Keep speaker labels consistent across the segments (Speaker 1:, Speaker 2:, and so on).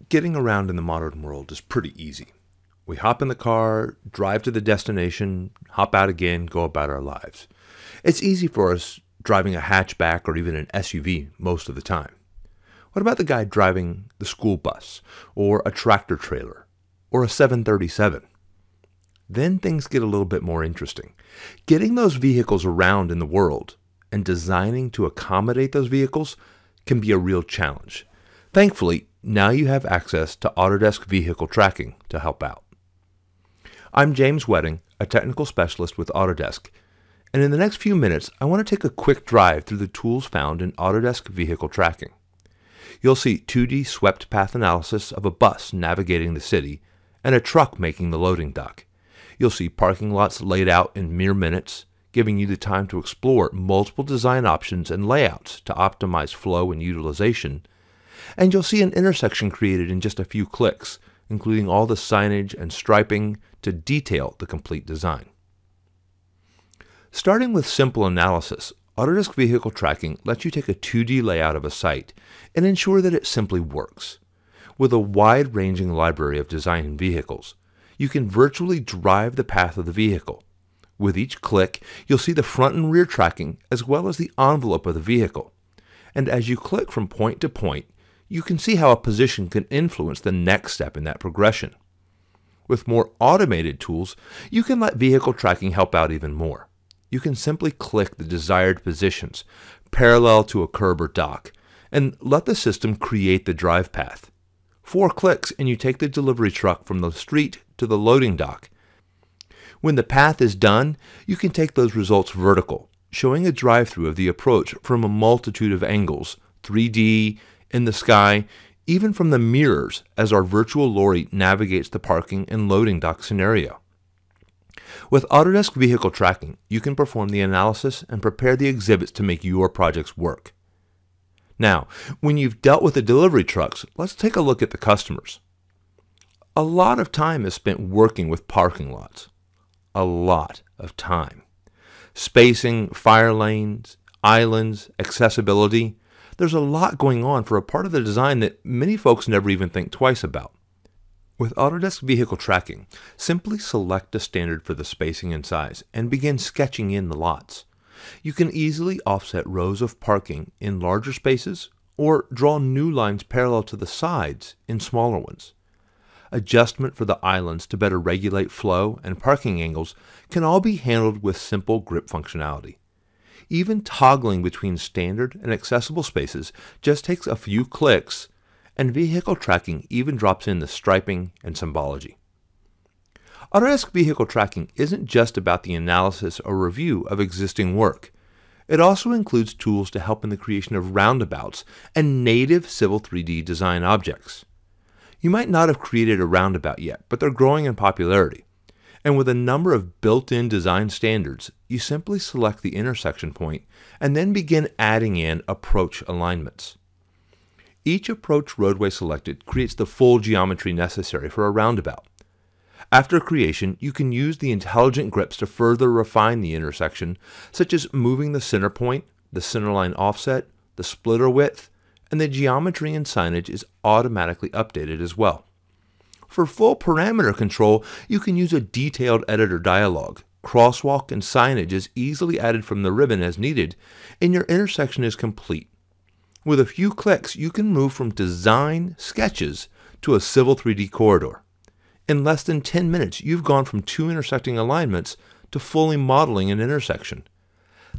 Speaker 1: Getting around in the modern world is pretty easy. We hop in the car, drive to the destination, hop out again, go about our lives. It's easy for us driving a hatchback or even an SUV most of the time. What about the guy driving the school bus, or a tractor trailer, or a 737? Then things get a little bit more interesting. Getting those vehicles around in the world and designing to accommodate those vehicles can be a real challenge. Thankfully, now you have access to Autodesk Vehicle Tracking to help out. I'm James Wedding, a technical specialist with Autodesk, and in the next few minutes, I want to take a quick drive through the tools found in Autodesk Vehicle Tracking. You'll see 2D swept path analysis of a bus navigating the city and a truck making the loading dock. You'll see parking lots laid out in mere minutes, giving you the time to explore multiple design options and layouts to optimize flow and utilization. And you'll see an intersection created in just a few clicks, including all the signage and striping to detail the complete design. Starting with simple analysis, Autodesk Vehicle Tracking lets you take a 2D layout of a site and ensure that it simply works. With a wide-ranging library of design vehicles, you can virtually drive the path of the vehicle. With each click, you'll see the front and rear tracking as well as the envelope of the vehicle. And as you click from point to point, you can see how a position can influence the next step in that progression. With more automated tools, you can let vehicle tracking help out even more. You can simply click the desired positions, parallel to a curb or dock, and let the system create the drive path. 4 clicks and you take the delivery truck from the street to the loading dock. When the path is done, you can take those results vertical, showing a drive-through of the approach from a multitude of angles, 3D, in the sky, even from the mirrors as our virtual lorry navigates the parking and loading dock scenario. With Autodesk Vehicle Tracking, you can perform the analysis and prepare the exhibits to make your projects work. Now, when you've dealt with the delivery trucks, let's take a look at the customers. A lot of time is spent working with parking lots. A lot of time. Spacing, fire lanes, islands, accessibility. There's a lot going on for a part of the design that many folks never even think twice about. With Autodesk Vehicle Tracking, simply select a standard for the spacing and size and begin sketching in the lots. You can easily offset rows of parking in larger spaces or draw new lines parallel to the sides in smaller ones. Adjustment for the islands to better regulate flow and parking angles can all be handled with simple grip functionality. Even toggling between standard and accessible spaces just takes a few clicks, and vehicle tracking even drops in the striping and symbology. Autodesk Vehicle Tracking isn't just about the analysis or review of existing work. It also includes tools to help in the creation of roundabouts and native Civil 3D design objects. You might not have created a roundabout yet, but they're growing in popularity. And with a number of built-in design standards, you simply select the intersection point and then begin adding in approach alignments. Each approach roadway selected creates the full geometry necessary for a roundabout. After creation, you can use the intelligent grips to further refine the intersection, such as moving the center point, the centerline offset, the splitter width, and the geometry and signage is automatically updated as well. For full parameter control, you can use a detailed editor dialog. Crosswalk and signage is easily added from the ribbon as needed, and your intersection is complete. With a few clicks, you can move from design sketches to a Civil 3D corridor. In less than 10 minutes, you've gone from 2 intersecting alignments to fully modeling an intersection.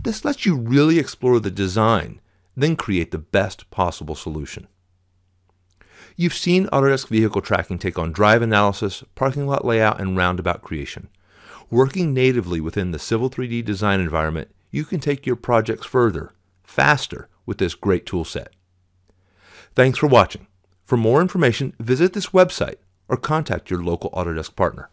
Speaker 1: This lets you really explore the design, then create the best possible solution. You've seen Autodesk Vehicle Tracking take on drive analysis, parking lot layout, and roundabout creation. Working natively within the Civil 3D design environment, you can take your projects further, faster, with this great tool set. Thanks for watching. For more information, visit this website or contact your local Autodesk partner.